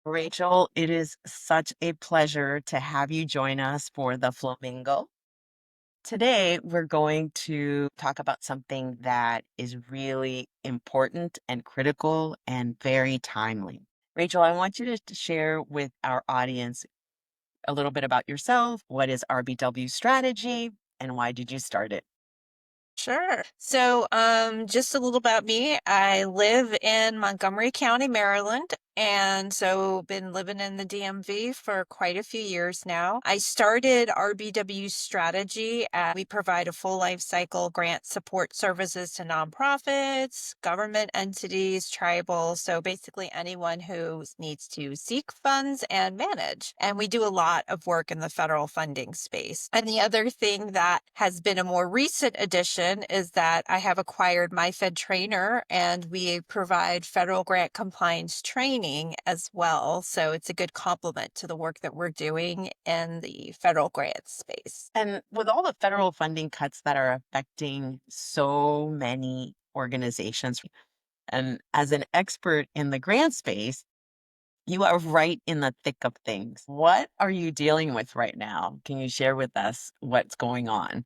Rachel, it is such a pleasure to have you join us for the Flamingle. Today, we're going to talk about something that is really important and critical and very timely. Rachel, I want you to share with our audience a little bit about yourself. What is RBW Strategy and why did you start it? Sure. Just a little about me. I live in Montgomery County, Maryland, and so been living in the DMV for quite a few years now. I started RBW Strategy. We provide a full life cycle grant support services to nonprofits, government entities, tribal, so basically anyone who needs to seek funds and manage. And we do a lot of work in the federal funding space. And the other thing that has been a more recent addition is that I have acquired MyFed Trainer and we provide federal grant compliance training as well. So it's a good complement to the work that we're doing in the federal grant space. And with all the federal funding cuts that are affecting so many organizations, and as an expert in the grant space, you are right in the thick of things. What are you dealing with right now? Can you share with us what's going on?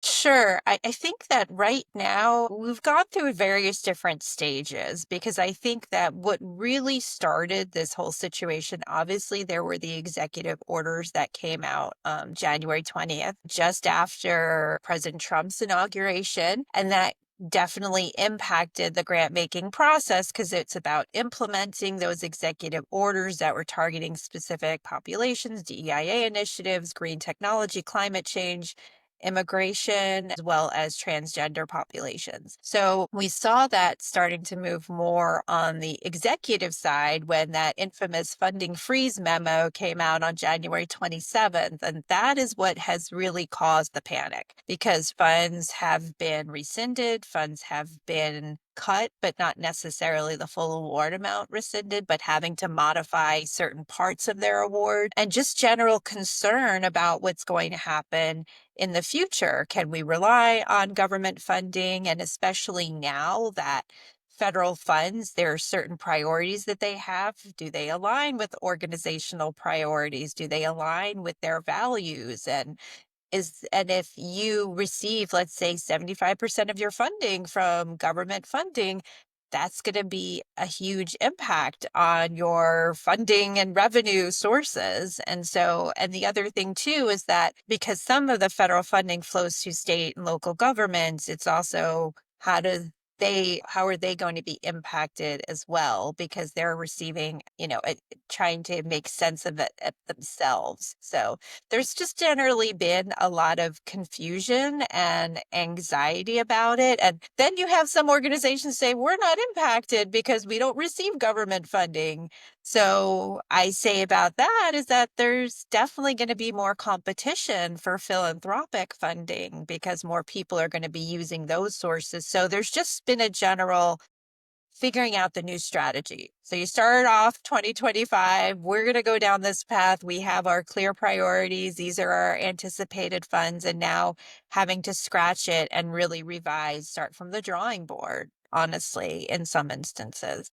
Sure. I think that right now we've gone through various different stages because I think that what really started this whole situation, obviously, there were the executive orders that came out January 20th, just after President Trump's inauguration. And that definitely impacted the grant making process because it's about implementing those executive orders that were targeting specific populations, DEIA initiatives, green technology, climate change, immigration, as well as transgender populations. So we saw that starting to move more on the executive side when that infamous funding freeze memo came out on January 27th. And that is what has really caused the panic because funds have been rescinded, funds have been cut, but not necessarily the full award amount rescinded, but having to modify certain parts of their award and just general concern about what's going to happen in the future. Can we rely on government funding? And especially now that federal funds, there are certain priorities that they have. Do they align with organizational priorities? Do they align with their values? And if you receive, let's say, 75% of your funding from government funding, that's going to be a huge impact on your funding and revenue sources. And the other thing too is that because some of the federal funding flows to state and local governments, it's also how are they going to be impacted as well because they're receiving, trying to make sense of it themselves. So there's just generally been a lot of confusion and anxiety about it. And then you have some organizations say, we're not impacted because we don't receive government funding. So I say about that is that there's definitely going to be more competition for philanthropic funding because more people are going to be using those sources. So there's just been a general figuring out the new strategy. So you start off 2025, we're going to go down this path. We have our clear priorities. These are our anticipated funds. And now having to scratch it and really revise, start from the drawing board, honestly, in some instances.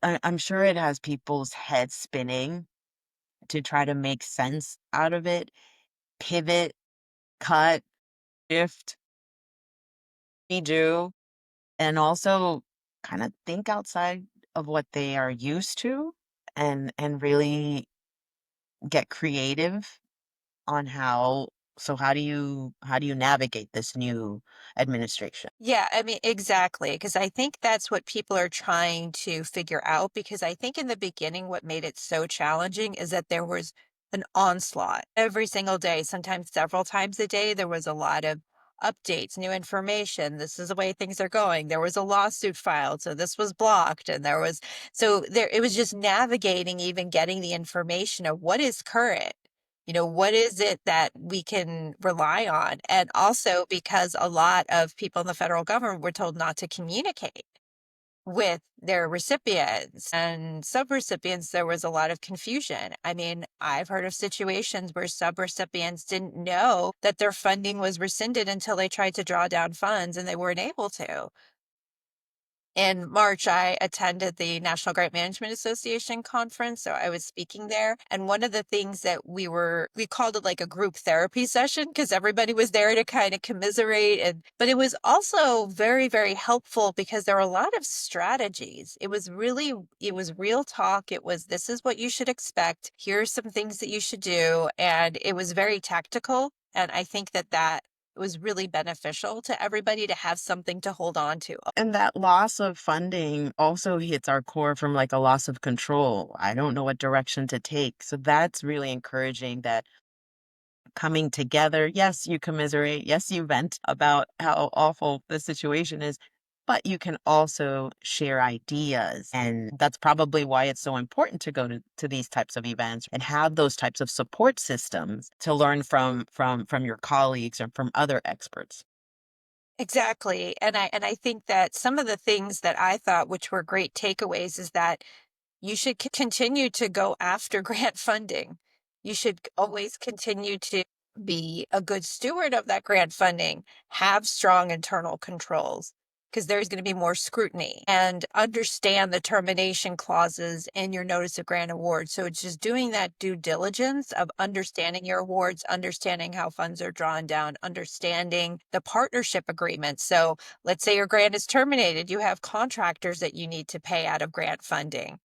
I'm sure it has people's heads spinning to try to make sense out of it, pivot, cut, shift, redo, and also kind of think outside of what they are used to and really get creative on how do you navigate this new administration? Yeah, I mean, exactly. Because I think that's what people are trying to figure out. Because I think in the beginning, what made it so challenging is that there was an onslaught every single day, sometimes several times a day. There was a lot of updates, new information. This is the way things are going. There was a lawsuit filed, so this was blocked. And it was just navigating, even getting the information of what is current. What is it that we can rely on? And also because a lot of people in the federal government were told not to communicate with their recipients and subrecipients, there was a lot of confusion. I mean, I've heard of situations where subrecipients didn't know that their funding was rescinded until they tried to draw down funds and they weren't able to. In March, I attended the National Grant Management Association conference, so I was speaking there. And one of the things that we called it like a group therapy session because everybody was there to kind of commiserate. But it was also very, very helpful because there were a lot of strategies. It was real talk. It was, this is what you should expect. Here's some things that you should do. And it was very tactical. And I think that was really beneficial to everybody to have something to hold on to. And that loss of funding also hits our core from like a loss of control. I don't know what direction to take. So that's really encouraging that coming together, yes, you commiserate, yes, you vent about how awful the situation is, but you can also share ideas. And that's probably why it's so important to go to these types of events and have those types of support systems to learn from your colleagues and from other experts. Exactly. And I think that some of the things that I thought which were great takeaways is that you should continue to go after grant funding. You should always continue to be a good steward of that grant funding, have strong internal controls, because there's going to be more scrutiny, and understand the termination clauses in your notice of grant award. So it's just doing that due diligence of understanding your awards, understanding how funds are drawn down, understanding the partnership agreement. So let's say your grant is terminated, you have contractors that you need to pay out of grant funding,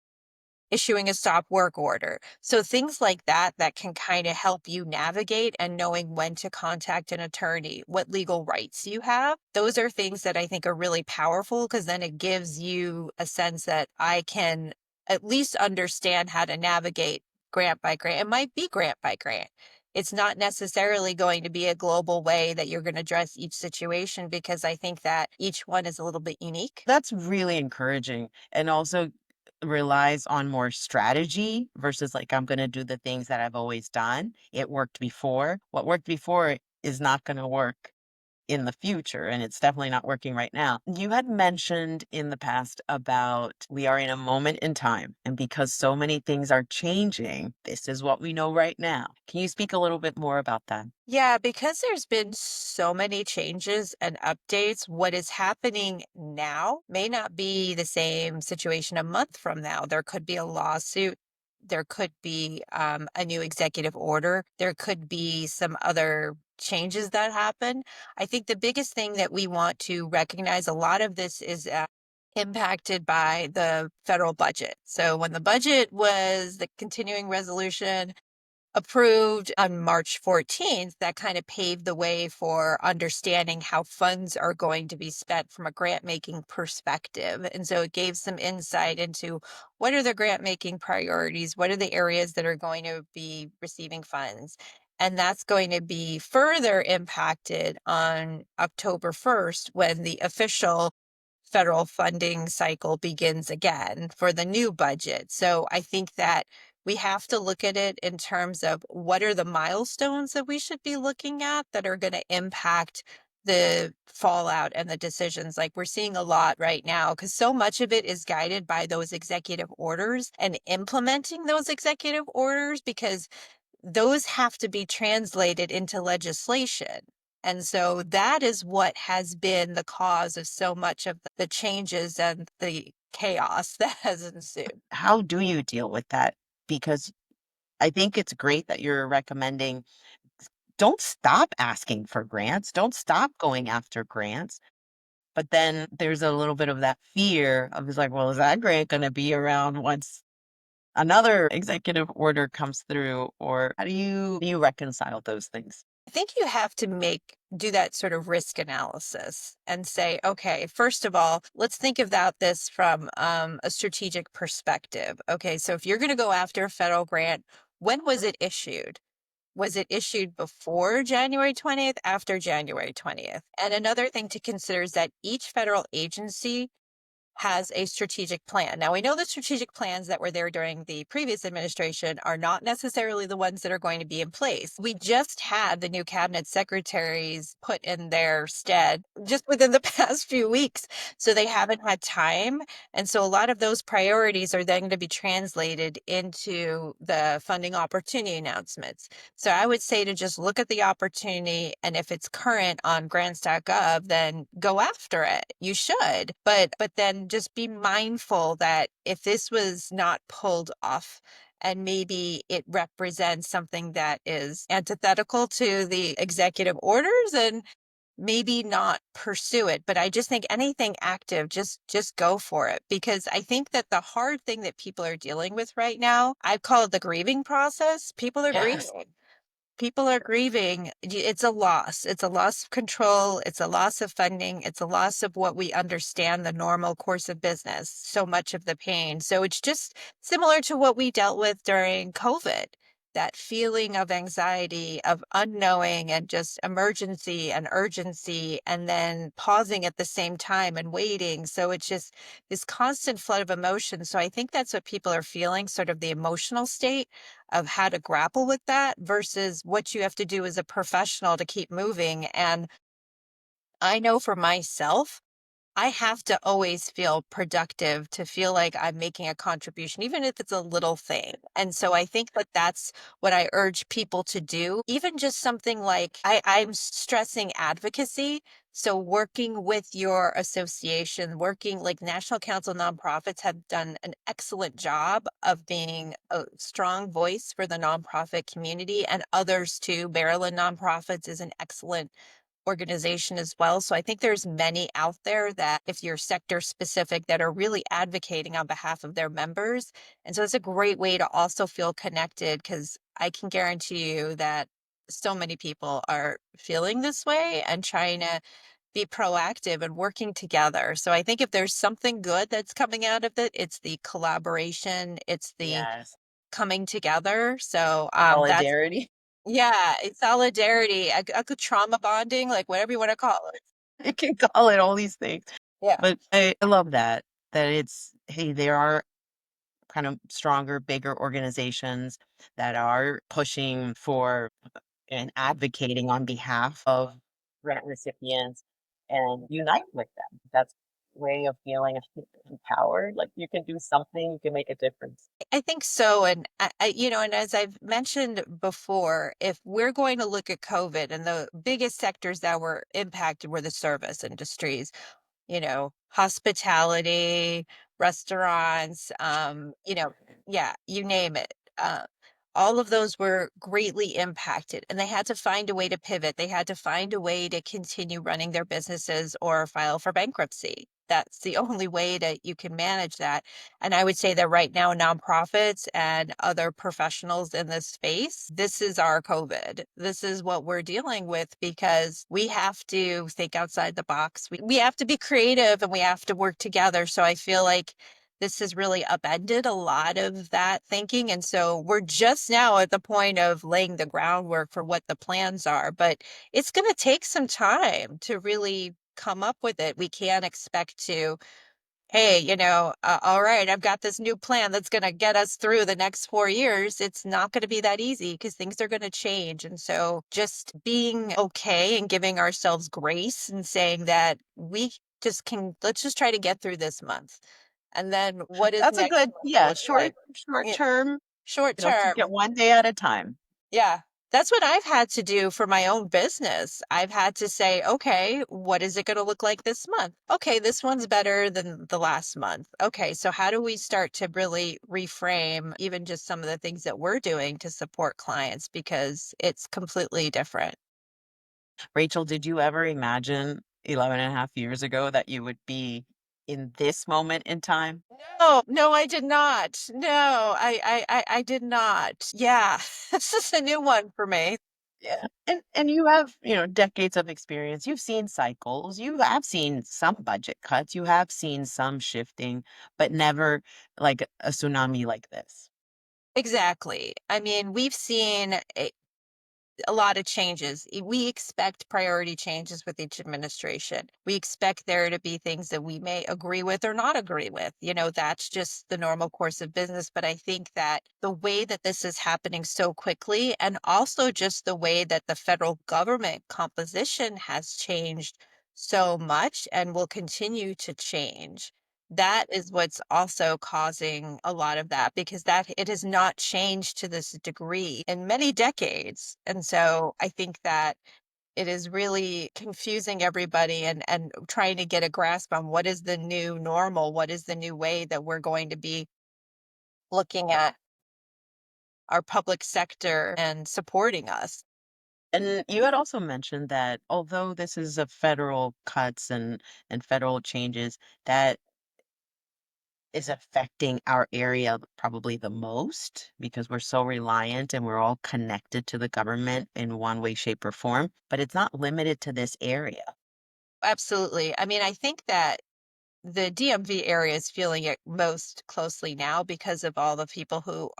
issuing a stop work order. So things like that can kind of help you navigate and knowing when to contact an attorney, what legal rights you have. Those are things that I think are really powerful because then it gives you a sense that I can at least understand how to navigate grant by grant. It might be grant by grant. It's not necessarily going to be a global way that you're going to address each situation because I think that each one is a little bit unique. That's really encouraging and also relies on more strategy versus like, I'm going to do the things that I've always done. It worked before. What worked before is not going to work in the future, and it's definitely not working right now. You had mentioned in the past about we are in a moment in time, and because so many things are changing, this is what we know right now. Can you speak a little bit more about that? Yeah, because there's been so many changes and updates, what is happening now may not be the same situation a month from now. There could be a lawsuit. There could be a new executive order. There could be some other changes that happen. I think the biggest thing that we want to recognize, a lot of this is impacted by the federal budget. So when the budget was the continuing resolution approved on March 14th, that kind of paved the way for understanding how funds are going to be spent from a grant making perspective. And so it gave some insight into what are the grant making priorities, what are the areas that are going to be receiving funds. And that's going to be further impacted on October 1st when the official federal funding cycle begins again for the new budget. So I think that we have to look at it in terms of what are the milestones that we should be looking at that are going to impact the fallout and the decisions. Like we're seeing a lot right now because so much of it is guided by those executive orders and implementing those executive orders because those have to be translated into legislation. And so that is what has been the cause of so much of the changes and the chaos that has ensued. How do you deal with that? Because I think it's great that you're recommending don't stop asking for grants, don't stop going after grants. But then there's a little bit of that fear of, it's like, well, is that grant going to be around once another executive order comes through? Or how do you reconcile those things? I think you have to do that sort of risk analysis and say, okay, first of all, let's think about this from a strategic perspective. Okay, so if you're going to go after a federal grant, when was it issued? Was it issued before January 20th, after January 20th? And another thing to consider is that each federal agency has a strategic plan. Now, we know the strategic plans that were there during the previous administration are not necessarily the ones that are going to be in place. We just had the new cabinet secretaries put in their stead just within the past few weeks. So they haven't had time. And so a lot of those priorities are then going to be translated into the funding opportunity announcements. So I would say to just look at the opportunity, and if it's current on grants.gov, then go after it. You should. But then just be mindful that if this was not pulled off, and maybe it represents something that is antithetical to the executive orders, and maybe not pursue it. But I just think anything active, just go for it, because I think that the hard thing that people are dealing with right now, I call it the grieving process. People are Yes. grieving. People are grieving. It's a loss. It's a loss of control. It's a loss of funding. It's a loss of what we understand the normal course of business, so much of the pain. So it's just similar to what we dealt with during COVID, that feeling of anxiety, of unknowing, and just emergency and urgency, and then pausing at the same time and waiting. So it's just this constant flood of emotion. So I think that's what people are feeling, sort of the emotional state of how to grapple with that versus what you have to do as a professional to keep moving. And I know for myself, I have to always feel productive to feel like I'm making a contribution, even if it's a little thing. And so I think that that's what I urge people to do. Even just something like I'm stressing advocacy. So working with your association, working like National Council of Nonprofits have done an excellent job of being a strong voice for the nonprofit community, and others too. Maryland Nonprofits is an excellent organization as well. So I think there's many out there that, if you're sector specific, that are really advocating on behalf of their members. And so it's a great way to also feel connected, because I can guarantee you that so many people are feeling this way and trying to be proactive and working together. So I think if there's something good that's coming out of it, it's the collaboration, it's the Yes. coming together. So that's, Solidarity. yeah, it's solidarity, a good trauma bonding, like whatever you want to call it. You can call it all these things. Yeah, But I love that, that it's, hey, there are kind of stronger, bigger organizations that are pushing for and advocating on behalf of grant recipients and unite with them. That's a way of feeling empowered. Like you can do something, you can make a difference. I think so. And and as I've mentioned before, if we're going to look at COVID, and the biggest sectors that were impacted were the service industries, hospitality, restaurants, yeah, you name it. All of those were greatly impacted, and they had to find a way to pivot. They had to find a way to continue running their businesses or file for bankruptcy. That's the only way that you can manage that. And I would say that right now, nonprofits and other professionals in this space, this is our COVID. This is what we're dealing with, because we have to think outside the box. We have to be creative, and we have to work together. So I feel like this has really upended a lot of that thinking. And so we're just now at the point of laying the groundwork for what the plans are, but it's going to take some time to really come up with it. We can't expect to, hey, all right, I've got this new plan that's going to get us through the next 4 years. It's not going to be that easy, because things are going to change. And so just being okay and giving ourselves grace and saying that we just can, let's just try to get through this month. And then what is That's a next good, going to yeah, look like? short Yeah, term, short take it term. one day at a time. Yeah. That's what I've had to do for my own business. I've had to say, okay, what is it going to look like this month? Okay, this one's better than the last month. Okay, so how do we start to really reframe even just some of the things that we're doing to support clients, because it's completely different? Rachel, did you ever imagine 11 and a half years ago that you would be in this moment in time? No, no, I did not. No, I did not. Yeah, this is a new one for me. Yeah. And you have, decades of experience. You've seen cycles. You have seen some budget cuts. You have seen some shifting, but never like a tsunami like this. Exactly. I mean, we've seen a lot of changes. We expect priority changes with each administration. We expect there to be things that we may agree with or not agree with. That's just the normal course of business. But I think that the way that this is happening so quickly, and also just the way that the federal government composition has changed so much and will continue to change, that is what's also causing a lot of that, because that it has not changed to this degree in many decades. And so I think that it is really confusing everybody and trying to get a grasp on what is the new normal, what is the new way that we're going to be looking at our public sector and supporting us. And you had also mentioned that although this is a federal cuts and federal changes, that is affecting our area probably the most because we're so reliant and we're all connected to the government in one way, shape, or form. But it's not limited to this area, Absolutely. I mean, I think that the DMV area is feeling it most closely now because of all the people who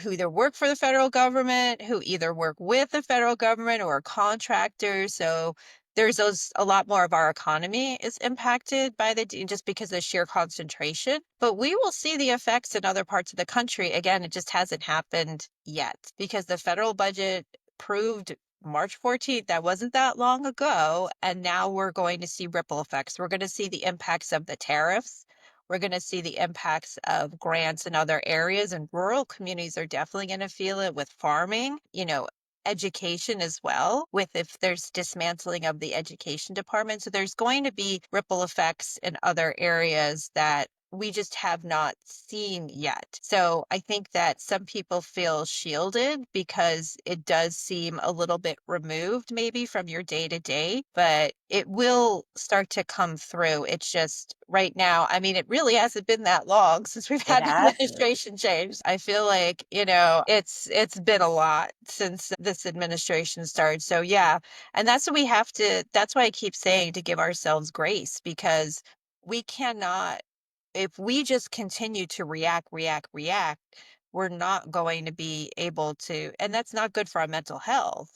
either work for the federal government, who either work with the federal government or are contractors. So there's those a lot more of our economy is impacted by just because of the sheer concentration. But we will see the effects in other parts of the country. Again, it just hasn't happened yet because the federal budget proved March 14th, that wasn't that long ago. And now we're going to see ripple effects. We're going to see the impacts of the tariffs. We're going to see the impacts of grants in other areas, and rural communities are definitely going to feel it with farming, education as well, with if there's dismantling of the education department. So there's going to be ripple effects in other areas that we just have not seen yet. So I think that some people feel shielded because it does seem a little bit removed maybe from your day to day, but it will start to come through. It's just right now, I mean, it really hasn't been that long since we've it had an hasn't. administration change. I feel like, it's been a lot since this administration started. So yeah, and that's why I keep saying to give ourselves grace because we cannot if we just continue to react, we're not going to be able to, and that's not good for our mental health.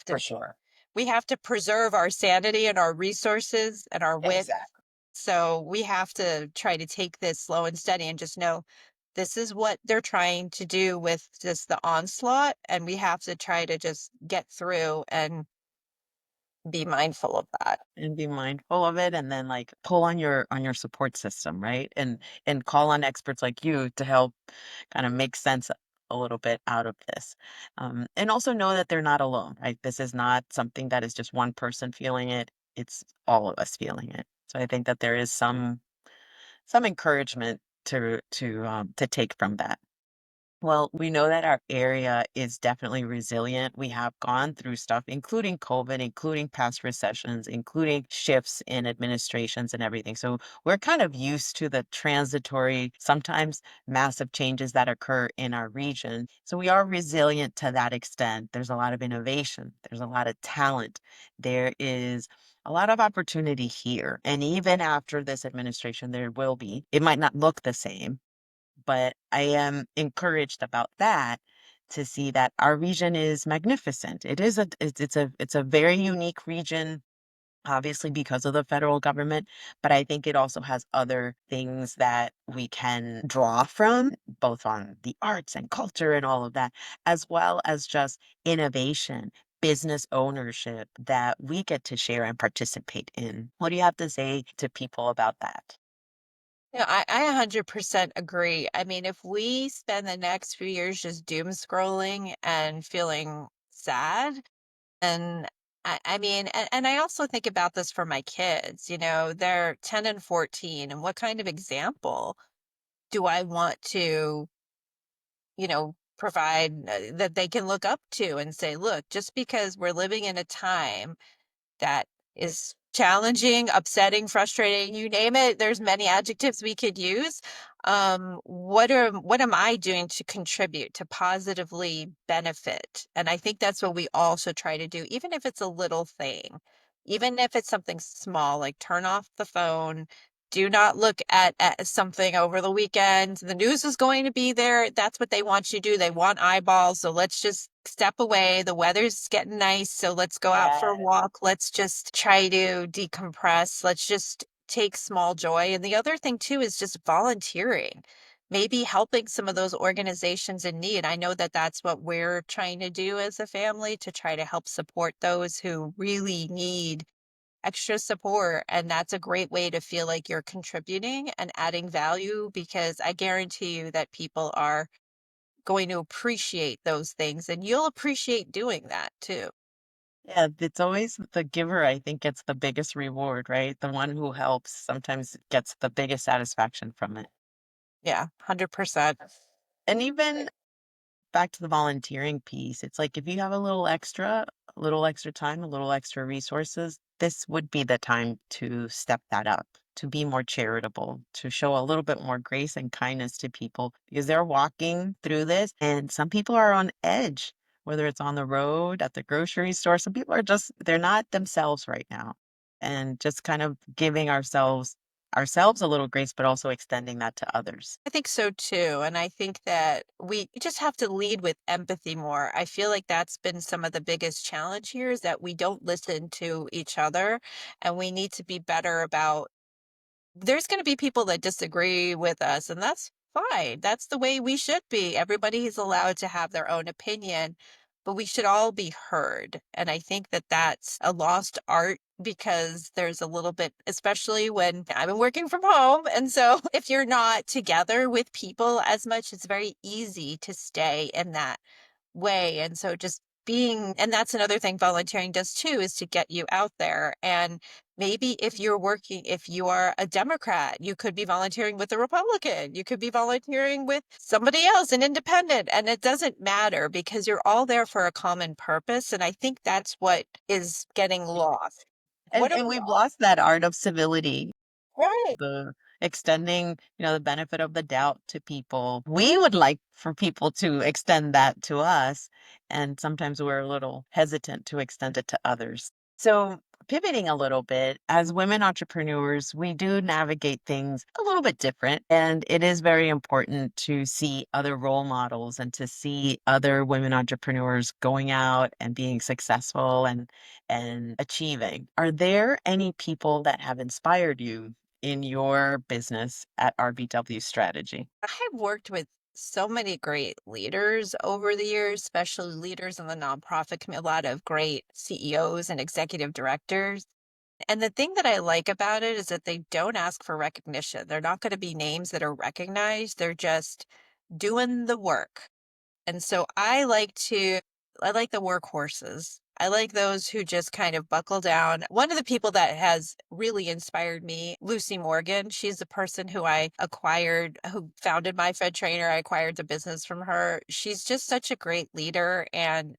For sure. We have to preserve our sanity and our resources and our wit. Exactly. So we have to try to take this slow and steady and just know this is what they're trying to do with just the onslaught, and we have to try to just get through and be mindful of that. And be mindful of it and then like pull on your support system, right? And call on experts like you to help kind of make sense a little bit out of this. And also know that they're not alone, right? This is not something that is just one person feeling it. It's all of us feeling it. So I think that there is some encouragement to take from that. Well, we know that our area is definitely resilient. We have gone through stuff, including COVID, including past recessions, including shifts in administrations and everything. So we're kind of used to the transitory, sometimes massive changes that occur in our region. So we are resilient to that extent. There's a lot of innovation, there's a lot of talent, there is a lot of opportunity here. And even after this administration, there will be, it might not look the same, but I am encouraged about that to see that our region is magnificent. It's a very unique region, obviously because of the federal government, but I think it also has other things that we can draw from, both on the arts and culture and all of that, as well as just innovation, business ownership that we get to share and participate in. What do you have to say to people about that? Yeah, I 100% agree. I mean, if we spend the next few years just doom scrolling and feeling sad, and I mean, and I also think about this for my kids, they're 10 and 14, and what kind of example do I want to, provide that they can look up to and say, look, just because we're living in a time that is challenging, upsetting, frustrating, you name it. There's many adjectives we could use. What am I doing to contribute to positively benefit? And I think that's what we all should try to do, even if it's a little thing, even if it's something small, like turn off the phone. Do not look at something over the weekend. The news is going to be there. That's what they want you to do. They want eyeballs. So let's just step away. The weather's getting nice. So let's go out for a Yeah. walk. Let's just try to decompress. Let's just take small joy. And the other thing, too, is just volunteering, maybe helping some of those organizations in need. I know that that's what we're trying to do as a family to try to help support those who really need extra support. And that's a great way to feel like you're contributing and adding value because I guarantee you that people are going to appreciate those things and you'll appreciate doing that too. Yeah, it's always the giver, I think, gets the biggest reward, right? The one who helps sometimes gets the biggest satisfaction from it. Yeah, 100%. And even back to the volunteering piece, it's like if you have a little extra time, a little extra resources, this would be the time to step that up, to be more charitable, to show a little bit more grace and kindness to people because they're walking through this and some people are on edge, whether it's on the road, at the grocery store. Some people are just, they're not themselves right now. And just kind of giving ourselves a little grace, but also extending that to others. I think so too. And I think that we just have to lead with empathy more. I feel like that's been some of the biggest challenge here is that we don't listen to each other and we need to be better about there's going to be people that disagree with us, and that's fine. That's the way we should be. Everybody is allowed to have their own opinion, but we should all be heard. And I think that that's a lost art because there's a little bit, especially when I've been working from home. And so if you're not together with people as much, it's very easy to stay in that way. And so just being, and that's another thing volunteering does too, is to get you out there. And maybe if you're working, if you are a Democrat, you could be volunteering with a Republican, you could be volunteering with somebody else, an independent, and it doesn't matter because you're all there for a common purpose. And I think that's what is getting lost. What are And we we've all? lost that art of civility, Right. the extending, the benefit of the doubt to people. We would like for people to extend that to us, and sometimes we're a little hesitant to extend it to others. So, pivoting a little bit, as women entrepreneurs, we do navigate things a little bit different, and it is very important to see other role models and to see other women entrepreneurs going out and being successful and achieving. Are there any people that have inspired you in your business at RBW Strategy? I have worked with so many great leaders over the years, especially leaders in the nonprofit community, a lot of great CEOs and executive directors. And the thing that I like about it is that they don't ask for recognition. They're not going to be names that are recognized. They're just doing the work. And so I like the workhorses. I like those who just kind of buckle down. One of the people that has really inspired me, Lucy Morgan, she's the person who I acquired, who founded my Fed Trainer. I acquired the business from her. She's just such a great leader and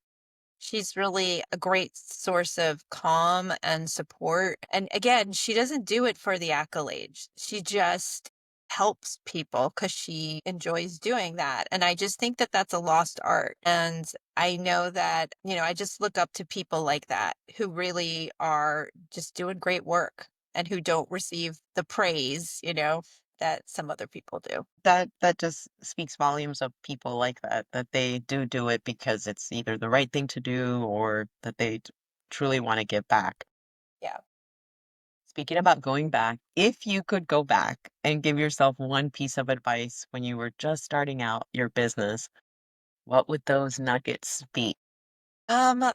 she's really a great source of calm and support. And again, she doesn't do it for the accolades. She just helps people because she enjoys doing that. And I just think that that's a lost art. And I know that, I just look up to people like that who really are just doing great work and who don't receive the praise, that some other people do. That just speaks volumes of people like that, that they do it because it's either the right thing to do or that they truly want to give back. Yeah. Speaking about going back, if you could go back and give yourself one piece of advice when you were just starting out your business, what would those nuggets be? Um,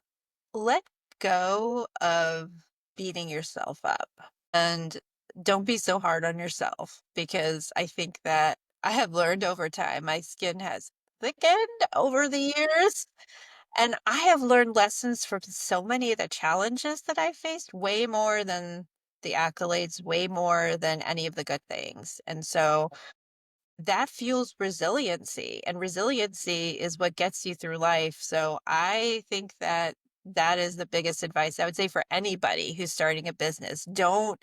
Let go of beating yourself up and don't be so hard on yourself because I think that I have learned over time, my skin has thickened over the years. And I have learned lessons from so many of the challenges that I faced, way more than the accolades, way more than any of the good things. And so that fuels resiliency, and resiliency is what gets you through life. So I think that that is the biggest advice I would say for anybody who's starting a business. Don't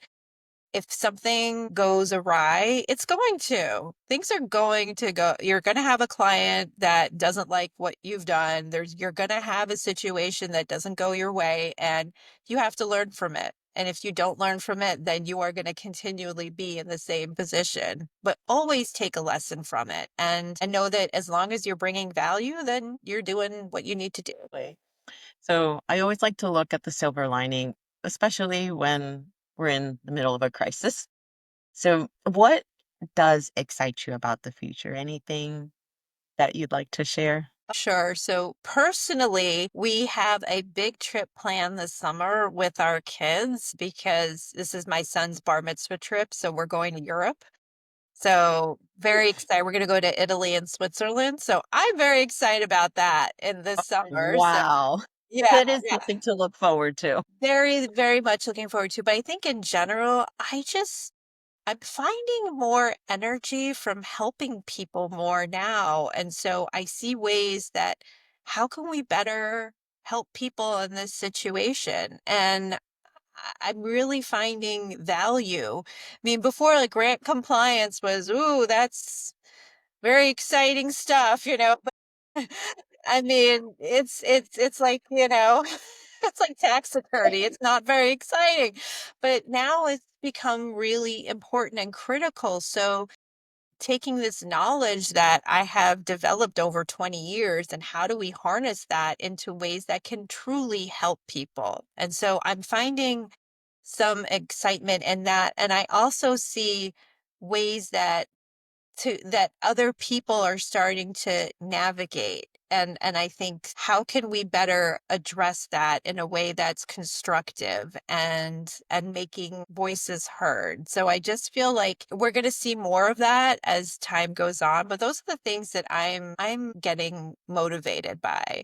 if something goes awry, it's going to. Things are going to go. You're going to have a client that doesn't like what you've done. You're going to have a situation that doesn't go your way, and you have to learn from it. And if you don't learn from it, then you are going to continually be in the same position. But always take a lesson from it and know that as long as you're bringing value, then you're doing what you need to do. Way. So I always like to look at the silver lining, especially when we're in the middle of a crisis. So, what does excite you about the future? Anything that you'd like to share? Sure. So personally, we have a big trip planned this summer with our kids because this is my son's bar mitzvah trip. So we're going to Europe. So very excited. We're going to go to Italy and Switzerland. So I'm very excited about that in this summer. So Wow. Yeah, That is yeah. something to look forward to. Very, very much looking forward to. But I think in general, I'm finding more energy from helping people more now. And so I see ways that how can we better help people in this situation? And I'm really finding value. I mean, before like grant compliance was, ooh, that's very exciting stuff, but I mean, it's like, it's like tax attorney. It's not very exciting. But now it's become really important and critical. So taking this knowledge that I have developed over 20 years and how do we harness that into ways that can truly help people? And so I'm finding some excitement in that. And I also see ways that other people are starting to navigate. And I think how can we better address that in a way that's constructive and making voices heard. So I just feel like we're going to see more of that as time goes on, but those are the things that I'm getting motivated by.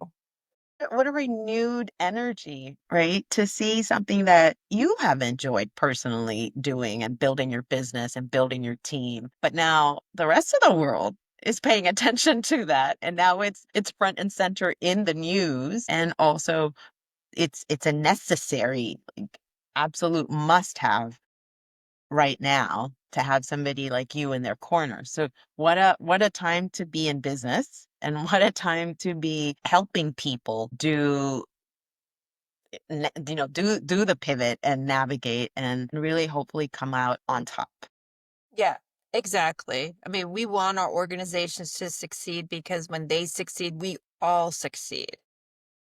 What a renewed energy, right? To see something that you have enjoyed personally doing and building your business and building your team. But now the rest of the world is paying attention to that. And now it's front and center in the news. And also it's a necessary, like, absolute must have right now to have somebody like you in their corner. So what a time to be in business and what a time to be helping people do the pivot and navigate and really hopefully come out on top. Yeah, exactly. I mean, we want our organizations to succeed because when they succeed, we all succeed.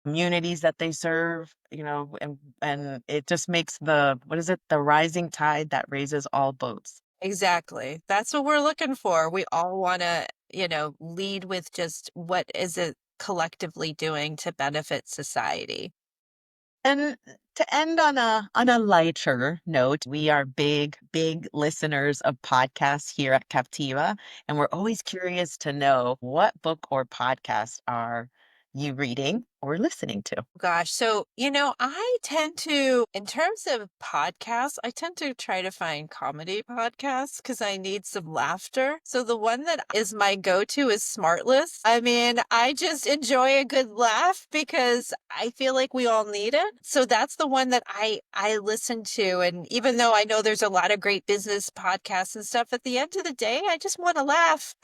Communities that they serve, and it just makes the what is it? The rising tide that raises all boats. Exactly. That's what we're looking for. We all want to, lead with just what is it collectively doing to benefit society. And to end on a lighter note, we are big listeners of podcasts here at Captiva, and we're always curious to know what book or podcast are you reading or listening to? Gosh, so, I tend to, in terms of podcasts, I tend to try to find comedy podcasts because I need some laughter. So the one that is my go-to is Smartless. I mean, I just enjoy a good laugh because I feel like we all need it. So that's the one that I listen to. And even though I know there's a lot of great business podcasts and stuff, at the end of the day, I just want to laugh.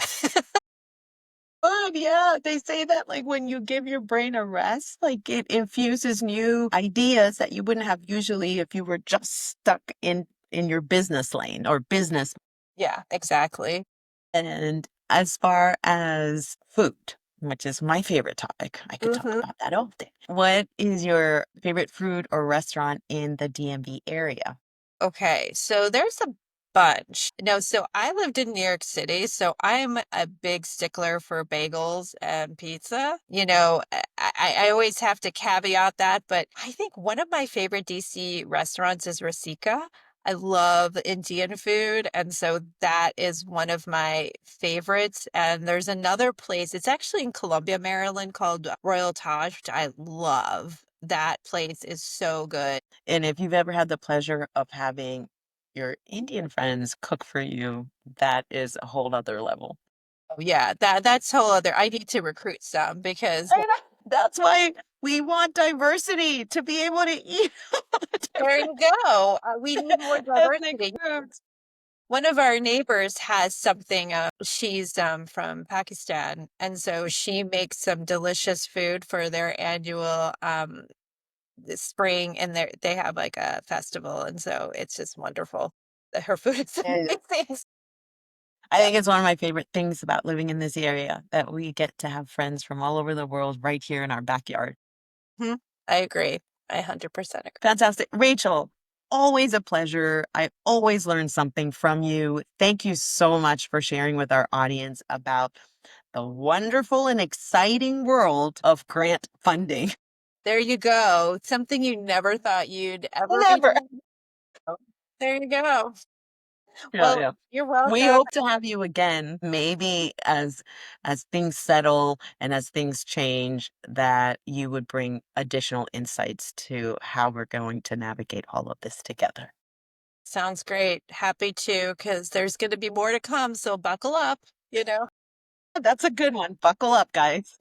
Good, yeah. They say that like when you give your brain a rest, like it infuses new ideas that you wouldn't have usually if you were just stuck in your business lane or business. Yeah, exactly. And as far as food, which is my favorite topic, I could talk Mhm. about that all day. What is your favorite food or restaurant in the DMV area? Okay, so there's a bunch. No, so I lived in New York City, so I'm a big stickler for bagels and pizza. I always have to caveat that, but I think one of my favorite DC restaurants is Rasika. I love Indian food, and so that is one of my favorites. And there's another place, it's actually in Columbia, Maryland, called Royal Taj, which I love. That place is so good. And if you've ever had the pleasure of having your Indian friends cook for you, that is a whole other level. Oh, yeah, that's whole other. I need to recruit some because I know. That's why we want diversity to be able to eat all the there different you go. We need more ethnic diversity. foods. One of our neighbors has something. She's from Pakistan, and so she makes some delicious food for their annual this spring, and they have like a festival, and so it's just wonderful. Her food is And amazing. I Yeah, think it's one of my favorite things about living in this area that we get to have friends from all over the world right here in our backyard. mhm. I agree. I 100% agree. Fantastic. Rachel, always a pleasure. I always learn something from you. Thank you so much for sharing with our audience about the wonderful and exciting world of grant funding. There you go. Something you never thought you'd ever be Never. doing. There you go. Yeah, Well, yeah. you're We welcome. hope to have you again, maybe as things settle and as things change, that you would bring additional insights to how we're going to navigate all of this together. Sounds great. Happy to, because there's going to be more to come. So buckle up, you know. That's a good one. Buckle up, guys.